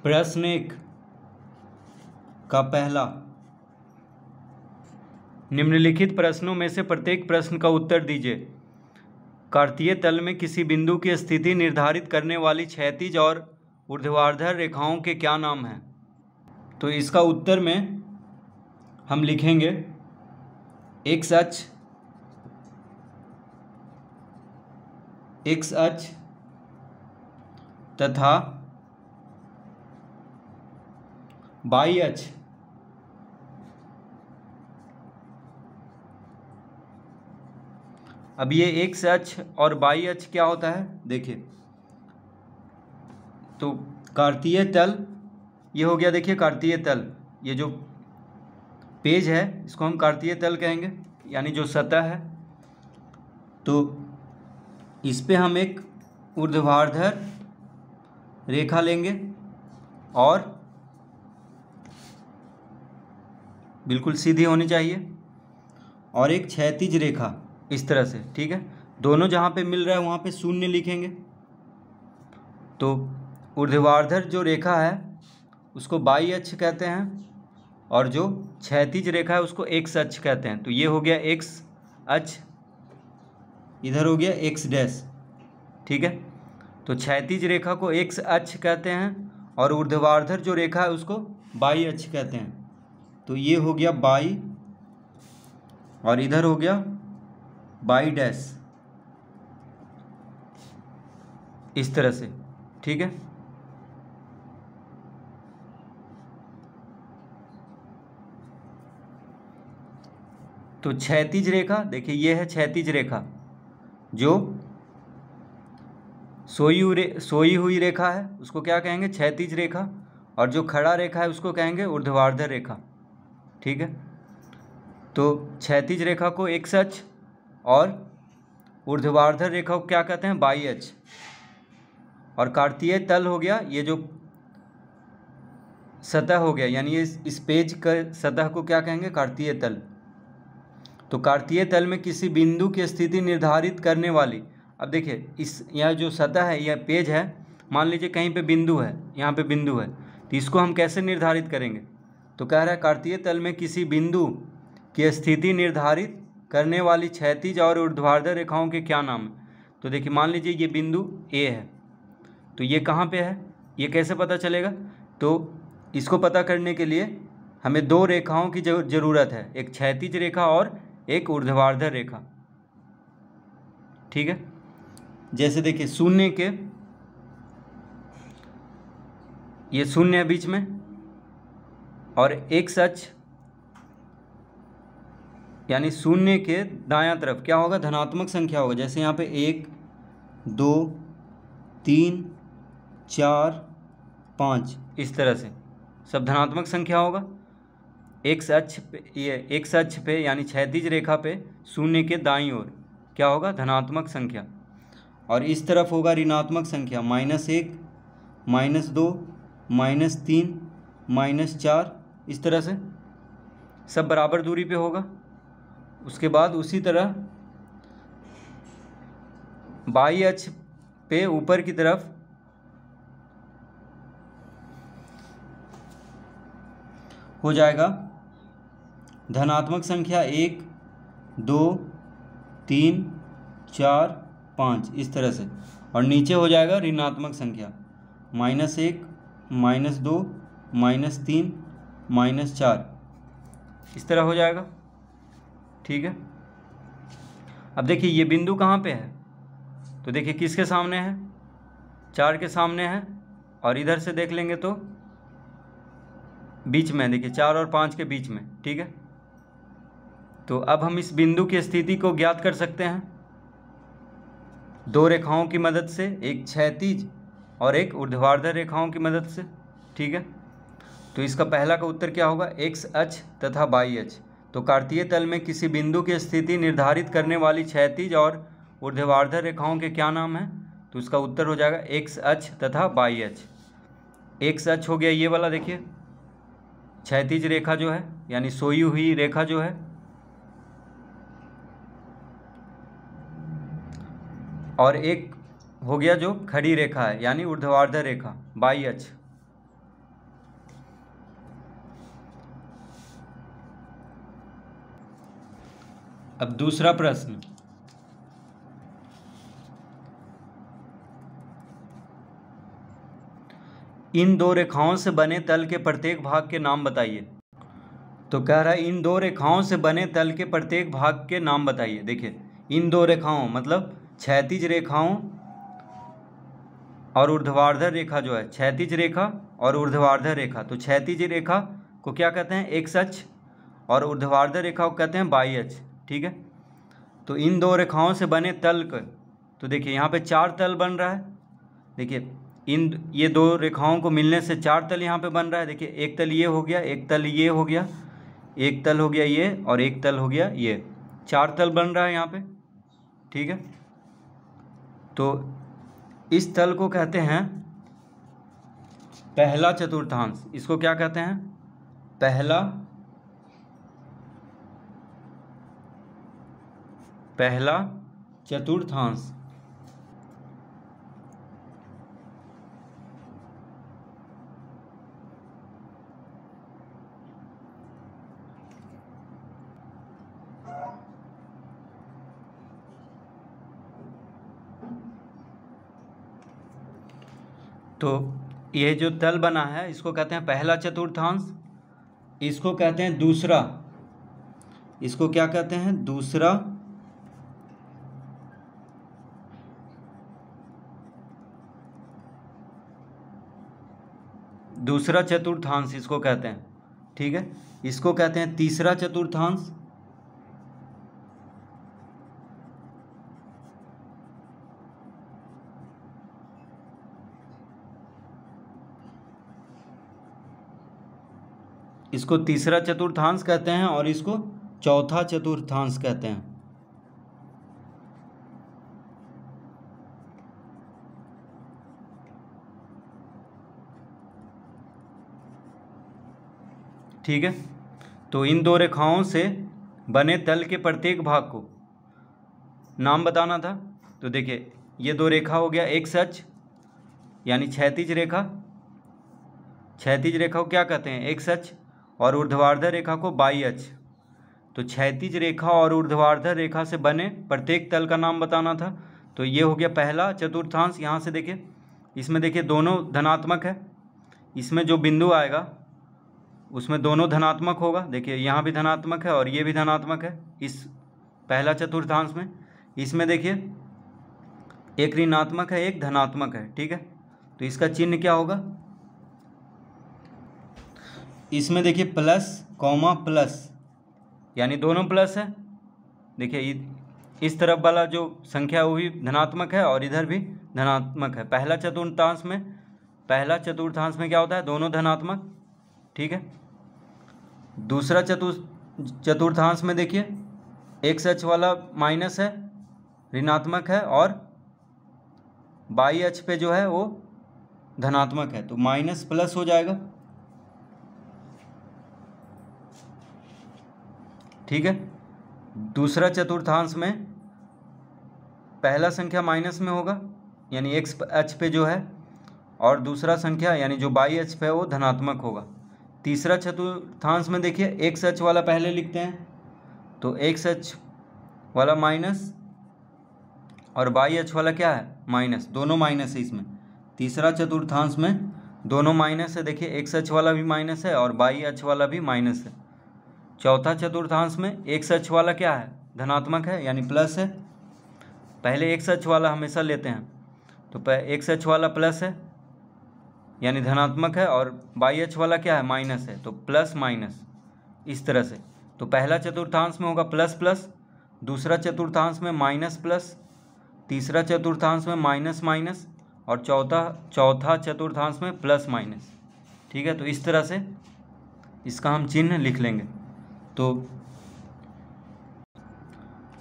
प्रश्न 1 का पहला, निम्नलिखित प्रश्नों में से प्रत्येक प्रश्न का उत्तर दीजिए। कार्तीय तल में किसी बिंदु की स्थिति निर्धारित करने वाली क्षैतिज और ऊर्ध्वाधर रेखाओं के क्या नाम हैं? तो इसका उत्तर में हम लिखेंगे एक्स अक्ष तथा वाई अक्ष अब ये एक्स अक्ष और वाई अक्ष क्या होता है देखिए। तो कार्तीय तल ये हो गया, देखिए कार्तीय तल, ये जो पेज है इसको हम कार्तीय तल कहेंगे, यानी जो सतह है। तो इस पे हम एक ऊर्ध्वाधर रेखा लेंगे और बिल्कुल सीधी होनी चाहिए, और एक क्षैतिज रेखा इस तरह से, ठीक है। दोनों जहाँ पे मिल रहा है वहाँ पे शून्य लिखेंगे। तो ऊर्ध्वाधर जो रेखा है उसको वाई अक्ष कहते हैं, और जो क्षैतिज रेखा है उसको एक्स अक्ष कहते हैं। तो ये हो गया एक्स अक्ष, इधर हो गया एक्स डैश, ठीक है। तो क्षैतिज रेखा को एक्स अक्ष कहते हैं और ऊर्ध्वाधर जो रेखा है उसको वाई अक्ष कहते हैं। तो ये हो गया वाई और इधर हो गया वाई डैश, इस तरह से, ठीक है। तो क्षैतिज रेखा देखिए, ये है क्षैतिज रेखा जो सोई हुई रेखा है उसको क्या कहेंगे, क्षैतिज रेखा, और जो खड़ा रेखा है उसको कहेंगे ऊर्ध्वाधर रेखा, ठीक है। तो क्षैतिज रेखा को एक्स अक्ष और ऊर्ध्वाधर रेखा को क्या कहते हैं, वाई अक्ष। और कार्तीय तल हो गया ये जो सतह हो गया, यानी इस पेज का सतह को क्या कहेंगे, कार्तीय तल। तो कार्तीय तल में किसी बिंदु की स्थिति निर्धारित करने वाली, अब देखिए इस यह जो सतह है, यह पेज है, मान लीजिए कहीं पे बिंदु है, यहाँ पे बिंदु है, तो इसको हम कैसे निर्धारित करेंगे। तो कह रहा है कार्तीय तल में किसी बिंदु की स्थिति निर्धारित करने वाली क्षैतिज और ऊर्ध्वाधर रेखाओं के क्या नाम है। तो देखिए मान लीजिए ये बिंदु ए है, तो ये कहाँ पे है, ये कैसे पता चलेगा। तो इसको पता करने के लिए हमें दो रेखाओं की ज़रूरत है, एक क्षैतिज रेखा और एक ऊर्ध्वाधर रेखा, ठीक है। जैसे देखिए शून्य के, ये शून्य है बीच में, और एक्स अक्ष यानी शून्य के दायां तरफ क्या होगा, धनात्मक संख्या होगा। जैसे यहाँ पे 1 2 3 4 5 इस तरह से सब धनात्मक संख्या होगा। एक्स अक्ष पे, ये एक्स अक्ष पे यानी क्षैतिज रेखा पे शून्य के दाईं ओर क्या होगा, धनात्मक संख्या, और इस तरफ होगा ऋणात्मक संख्या, -1 -2 -3 -4, इस तरह से सब बराबर दूरी पे होगा। उसके बाद उसी तरह वाई अक्ष पे ऊपर की तरफ हो जाएगा धनात्मक संख्या 1 2 3 4 5 इस तरह से, और नीचे हो जाएगा ऋणात्मक संख्या, -1 -2 -3 -4 इस तरह हो जाएगा, ठीक है। अब देखिए ये बिंदु कहाँ पे है, तो देखिए किसके सामने है, 4 के सामने है, और इधर से देख लेंगे तो बीच में, देखिए 4 और 5 के बीच में, ठीक है। तो अब हम इस बिंदु की स्थिति को ज्ञात कर सकते हैं दो रेखाओं की मदद से, एक क्षैतिज और एक ऊर्ध्वाधर रेखाओं की मदद से, ठीक है। तो इसका पहला का उत्तर क्या होगा, एक्स अक्ष तथा वाई अक्ष। तो कार्तीय तल में किसी बिंदु की स्थिति निर्धारित करने वाली क्षैतिज और ऊर्ध्वाधर रेखाओं के क्या नाम हैं। तो इसका उत्तर हो जाएगा एक्स अक्ष तथा वाई अक्ष। एक्स अक्ष हो गया ये वाला, देखिए क्षैतिज रेखा जो है यानी सोई हुई रेखा जो है, और एक हो गया जो खड़ी रेखा है यानी ऊर्ध्वाधर रेखा, वाई अक्ष, अब दूसरा प्रश्न, इन दो रेखाओं से बने तल के प्रत्येक भाग के नाम बताइए। तो कह रहा है इन दो रेखाओं से बने तल के प्रत्येक भाग के नाम बताइए। देखिए इन दो रेखाओं मतलब क्षैतिज रेखाओं और ऊर्ध्वाधर रेखा जो है, क्षैतिज रेखा और ऊर्ध्वाधर रेखा, तो क्षैतिज रेखा को क्या कहते हैं, एक्स अक्ष, और ऊर्ध्वाधर रेखा को कहते हैं वाई अक्ष। ठीक है, तो इन दो रेखाओं से बने तल का, तो देखिए यहाँ पे 4 तल बन रहा है। देखिए ये दो रेखाओं को मिलने से 4 तल यहाँ पे बन रहा है। देखिए एक तल ये हो गया, एक तल ये हो गया, एक तल हो गया ये, और एक तल हो गया ये, 4 तल बन रहा है यहाँ पे। ठीक है, तो इस तल को कहते हैं पहला चतुर्थांश। इसको क्या कहते हैं, पहला चतुर्थांश। तो ये जो तल बना है इसको कहते हैं पहला चतुर्थांश। इसको कहते हैं दूसरा, इसको क्या कहते हैं, दूसरा चतुर्थांश इसको कहते हैं। ठीक है, इसको कहते हैं तीसरा चतुर्थांश। इसको तीसरा चतुर्थांश कहते हैं और इसको चौथा चतुर्थांश कहते हैं। ठीक है, तो इन दो रेखाओं से बने तल के प्रत्येक भाग को नाम बताना था। तो देखिए ये दो रेखा हो गया एक्स अक्ष यानी क्षैतिज रेखा, क्षैतिज रेखा को क्या कहते हैं, एक्स अक्ष, और ऊर्ध्वाधर रेखा को वाई अक्ष। तो क्षैतिज रेखा और ऊर्ध्वाधर रेखा से बने प्रत्येक तल का नाम बताना था। तो ये हो गया पहला चतुर्थांश। यहाँ से देखिए, इसमें देखिए दोनों धनात्मक है, इसमें जो बिंदु आएगा उसमें दोनों धनात्मक होगा। देखिए यहाँ भी धनात्मक है और ये भी धनात्मक है इस पहला चतुर्थांश में। इसमें देखिए एक ऋणात्मक है, एक धनात्मक है। ठीक है, तो इसका चिन्ह क्या होगा, इसमें देखिए प्लस कॉमा प्लस, यानी दोनों प्लस है। देखिए इस तरफ वाला जो संख्या है वो भी धनात्मक है और इधर भी धनात्मक है। पहला चतुर्थांश में क्या होता है, दोनों धनात्मक। ठीक है, दूसरा चतुर्थांश में देखिए एक्स अक्ष वाला माइनस है, ऋणात्मक है, और वाई अक्ष पे जो है वो धनात्मक है, तो माइनस प्लस हो जाएगा। ठीक है, दूसरा चतुर्थांश में पहला संख्या माइनस में होगा यानी एक्स अक्ष पे जो है, और दूसरा संख्या यानी जो वाई अक्ष पे है वो धनात्मक होगा। तीसरा चतुर्थांश में देखिए एक्स अक्ष वाला पहले लिखते हैं, तो एक्स अक्ष वाला माइनस और वाई अक्ष वाला क्या है, माइनस, दोनों माइनस है इसमें। तीसरा चतुर्थांश में दोनों माइनस है, देखिए एक्स अक्ष वाला भी माइनस है और वाई अक्ष वाला भी माइनस है। चौथा चतुर्थांश में एक्स अक्ष वाला क्या है, धनात्मक है यानी प्लस है। पहले एक्स अक्ष वाला हमेशा लेते हैं, तो एक्स अक्ष वाला प्लस है यानी धनात्मक है, और वाई अक्ष वाला क्या है, माइनस है, तो प्लस माइनस इस तरह से। तो पहला चतुर्थांश में होगा प्लस प्लस, दूसरा चतुर्थांश में माइनस प्लस, तीसरा चतुर्थांश में माइनस माइनस, और चौथा चतुर्थांश में प्लस माइनस। ठीक है, तो इस तरह से इसका हम चिन्ह लिख लेंगे।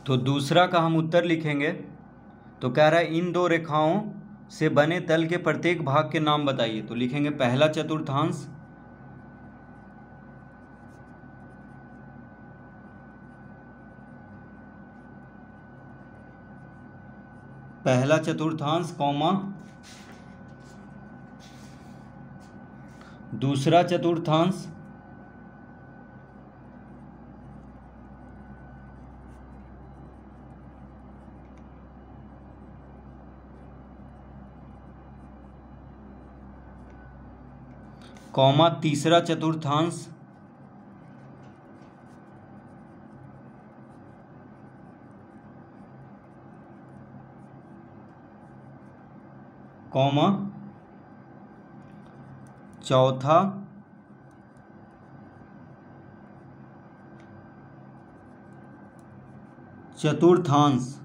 तो दूसरा का हम उत्तर लिखेंगे। तो कह रहा है इन दो रेखाओं से बने तल के प्रत्येक भाग के नाम बताइए। तो लिखेंगे पहला चतुर्थांश, कॉमा दूसरा चतुर्थांश, कॉमा तीसरा चतुर्थांश कॉमा चौथा चतुर्थांश।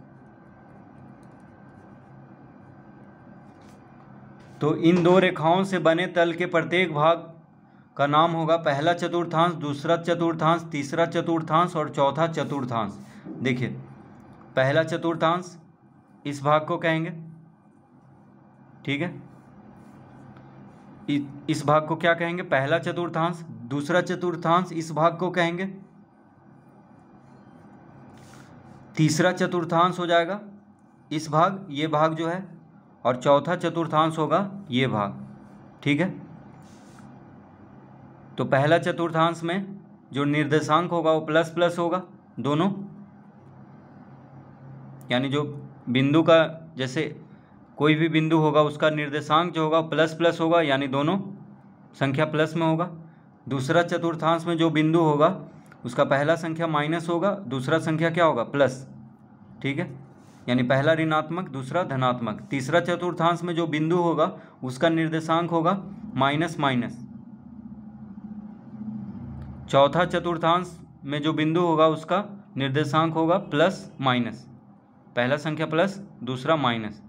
तो इन दो रेखाओं से बने तल के प्रत्येक भाग का नाम होगा पहला चतुर्थांश, दूसरा चतुर्थांश, तीसरा चतुर्थांश और चौथा चतुर्थांश। देखिए, पहला चतुर्थांश इस भाग को कहेंगे, ठीक है। इस भाग को क्या कहेंगे? पहला चतुर्थांश। दूसरा चतुर्थांश इस भाग को कहेंगे, तीसरा चतुर्थांश हो जाएगा इस भाग, ये भाग जो है, और चौथा चतुर्थांश होगा ये भाग, ठीक है। तो पहला चतुर्थांश में जो निर्देशांक होगा वो प्लस प्लस होगा दोनों, यानी जो बिंदु का, जैसे कोई भी बिंदु होगा उसका निर्देशांक जो होगा प्लस प्लस होगा, यानी दोनों संख्या प्लस में होगा। दूसरा चतुर्थांश में जो बिंदु होगा उसका पहला संख्या माइनस होगा, दूसरा संख्या क्या होगा? प्लस, ठीक है, यानी पहला ऋणात्मक दूसरा धनात्मक। तीसरा चतुर्थांश में जो बिंदु होगा उसका निर्देशांक होगा माइनस माइनस। चौथा चतुर्थांश में जो बिंदु होगा उसका निर्देशांक होगा प्लस माइनस, पहला संख्या प्लस दूसरा माइनस।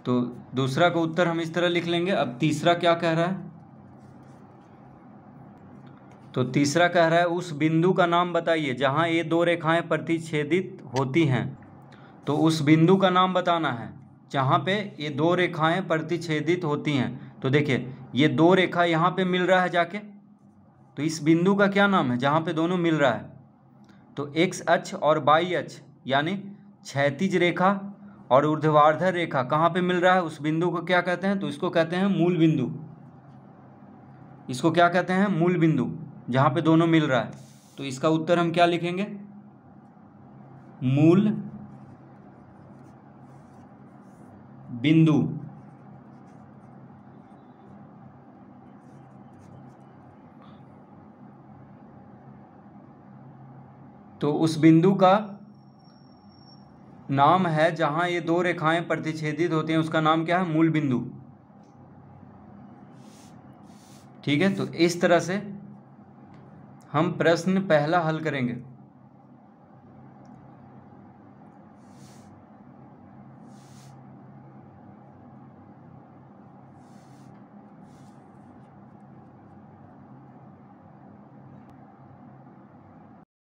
तो दूसरा का उत्तर हम इस तरह लिख लेंगे। अब तीसरा क्या कह रहा है? तो तीसरा कह रहा है उस बिंदु का नाम बताइए जहां ये दो रेखाएं प्रतिच्छेदित होती हैं। तो उस बिंदु का नाम बताना है जहां पे ये दो रेखाएं प्रतिच्छेदित होती हैं। तो देखिए, ये दो रेखा यहाँ पे मिल रहा है जाके, तो इस बिंदु का क्या नाम है जहाँ पे दोनों मिल रहा है? तो एक्स अक्ष और वाई अक्ष, यानी क्षैतिज रेखा और ऊर्ध्वाधर रेखा कहाँ पे मिल रहा है, उस बिंदु को क्या कहते हैं? तो इसको कहते हैं मूल बिंदु। इसको क्या कहते हैं? मूल बिंदु, जहाँ पे दोनों मिल रहा है। तो इसका उत्तर हम क्या लिखेंगे? मूल बिंदु। तो उस बिंदु का नाम है जहां ये दो रेखाएं प्रतिच्छेदित होती हैं, उसका नाम क्या है? मूल बिंदु, ठीक है। तो इस तरह से हम प्रश्न पहला हल करेंगे।